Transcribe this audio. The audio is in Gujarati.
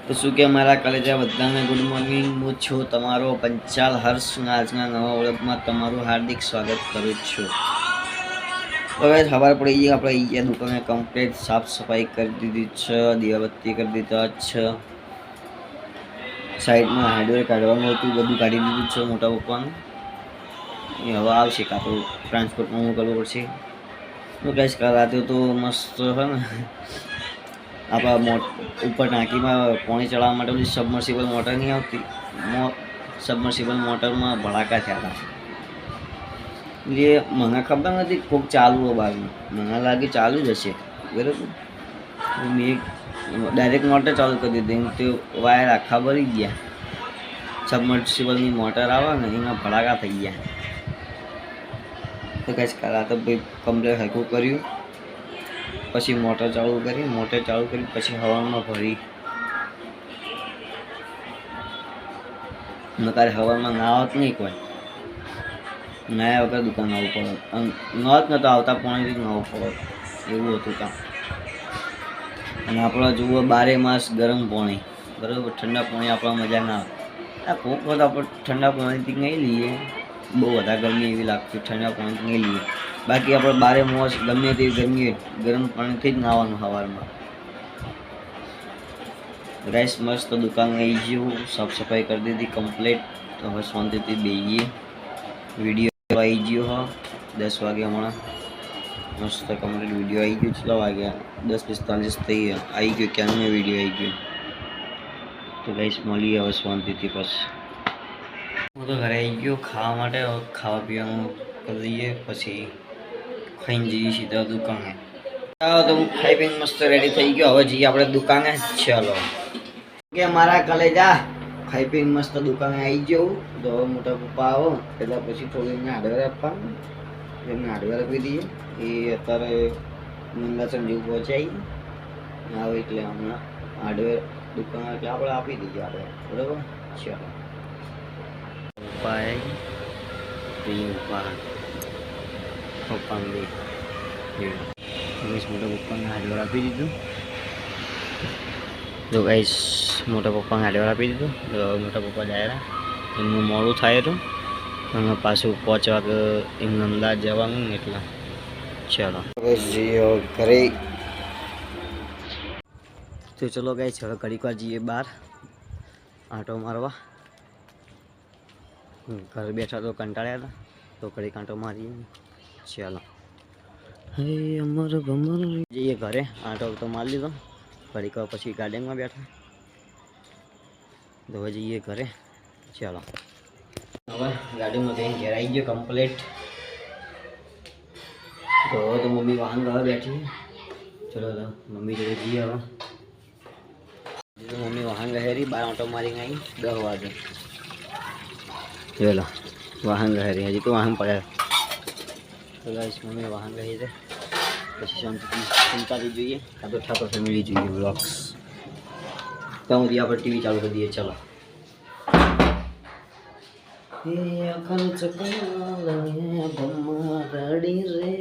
તો શું કે મારા કલેજા બધાને ગુડ મોર્નિંગ. હું છું તમારો પંચાલ હર્ષ. આજના નવા વ્લોગમાં તમારું હાર્દિક સ્વાગત કરું છું. હવે ખબર પડી ગઈ આપણે અહીંયા દુકાને કમ્પ્લીટ સાફ સફાઈ કરી દીધી છે, દીવાબત્તી કરી દીધા છે. સાઈડમાં હાર્ડવેર કાઢવાનું હતું, બધું કાઢી દીધું છે મોટા પપ્પાનું. એ હવે આવશે કાં તો ટ્રાન્સપોર્ટમાં મોકલવું પડશે. હું કહીશ રાતે તો મસ્ત હે ને આપણા ઉપર ટાંકીમાં પાણી ચડાવવા માટે બધી સબમર્સિબલ મોટર નહીં આવતી, સબમર્સિબલ મોટરમાં ભડાકા થયા હતા. જે મને ખબર નથી કોઈક ચાલુ હોય બાજુ, મને લાગે ચાલુ જ હશે બરાબર. મેં ડાયરેક્ટ મોટર ચાલુ કરી દીધી, તે વાયર આખા ભરી ગયા. સબમર્સિબલની મોટર આવે ને એમાં ભડાકા થઈ ગયા. તો કઈ રાતે ભાઈ કમ્પ્લેટ હરખું કર્યું, પછી મોટર ચાલુ કરી પછી હવામાં ભરી. નકારે હવામાં ના આવત નહીં, કોઈ નાયા વગર દુકાન આવવું પડે. નહોત નતો આવતા પાણીથી જ નાવું પડે, એવું હતું કામ. અને આપણે જુઓ 12 માસ ગરમ પાણી બરાબર, ઠંડા પાણી આપણા મજા ના આવે. આ કોક વખત આપણે ઠંડા પાણીથી નહીં લઈએ, બહુ વધારે ગરમી એવી લાગતી, ઠંડા પાણીથી નહીં લઈએ. બાકી આપણે 12 માસ ગમે તેવી ગરમી ગરમ પાણીથી જ નાવાનું સવારમાં. ગાઈસ મસ્ત દુકાન આવી ગયું, સાફ સફાઈ કરી દીધી કમ્પ્લીટ. તો હવે શાંતિથી બેસીએ. વિડીયો આવી ગયો હા 10 વાગે, હમણાં મસ્ત કમ્પ્લીટ વિડીયો આવી ગયો. કેટલા વાગ્યા? 10:45 થઈ ગયા. આવી ગયો ક્યાંનો વિડીયો આવી ગયો. તો ગાઈસ મળીએ હવે શાંતિથી. પછી હું તો ઘરે આવી ગયો ખાવા માટે. ખાવા પીવાનું કરી દઈએ, પછી ખાઈને જઈએ સીધા દુકાને. તો હું ખાઈ પીને મસ્ત રેડી થઈ ગયો. હવે જઈએ આપણે દુકાને. ચાલો કે મારા કલેજા ખાઈ પીને મસ્ત દુકાને આવી જવું. તો મોટા પપ્પા આવો એટલે પછી થોડું એમને હાર્ડવેર આપવાનું, એમને હાર્ડવેર આપી દઈએ. એ અત્યારે મંગાસણ જેવું પહોંચાઈ આવે એટલે હમણાં હાર્ડવેર દુકાન એટલે આપણે આપી દઈએ આપણે બરાબર. ચાલો પપ્પા પપ્પા મોટા પપ્પાને હાર્ડવેર આપી દીધું. તો ગાઈસ મોટા પપ્પાને હાર્ડવેર આપી દીધું. તો મોટા પપ્પા જાય, એમનું મોડું થાય હતું અને પાછું 5 વાગે એમને અમદાવાદ જવાનું ને એટલે. ચાલો ઘરે. તો ચલો ગાઈસ હવે ઘડીક વાર જઈએ બહાર આંટો મારવા. ઘરે બેઠા તો કંટાળ્યા હતા, તો ઘડીક આંટો મારીએ. ચાલો હે અમર ભમર જઈએ ઘરે. આંટો તો મારી લીધો, ઘડીક વાર પછી ગાર્ડનમાં બેઠા. તો હવે જઈએ ઘરે. ચાલો હવે ગાડીમાં જઈને ઘેર આવી ગયો કમ્પ્લીટ. તો હવે તો મમ્મી વાહન ઘરે બેઠી. ચલો તો મમ્મી જોડે જઈએ. હવે મમ્મી વાહન ગહેરી 12 આંટો મારીને આવી 10 વાગે. ચલો વાહન ગહેરી, હજી તો વાહન પડ્યા. તો ગાઈસ મમ્મી વાહન ગઈ છે, પછી શાંતિથી ચિંતાથી જોઈએ કાં તો ઠાકોર ફેમિલી જોઈએ બ્લોગ્સ. તો હું આપણે ટીવી ચાલુ કરી દઈએ. ચાલો એ અખન ચકલા ભમ્મા રડી રે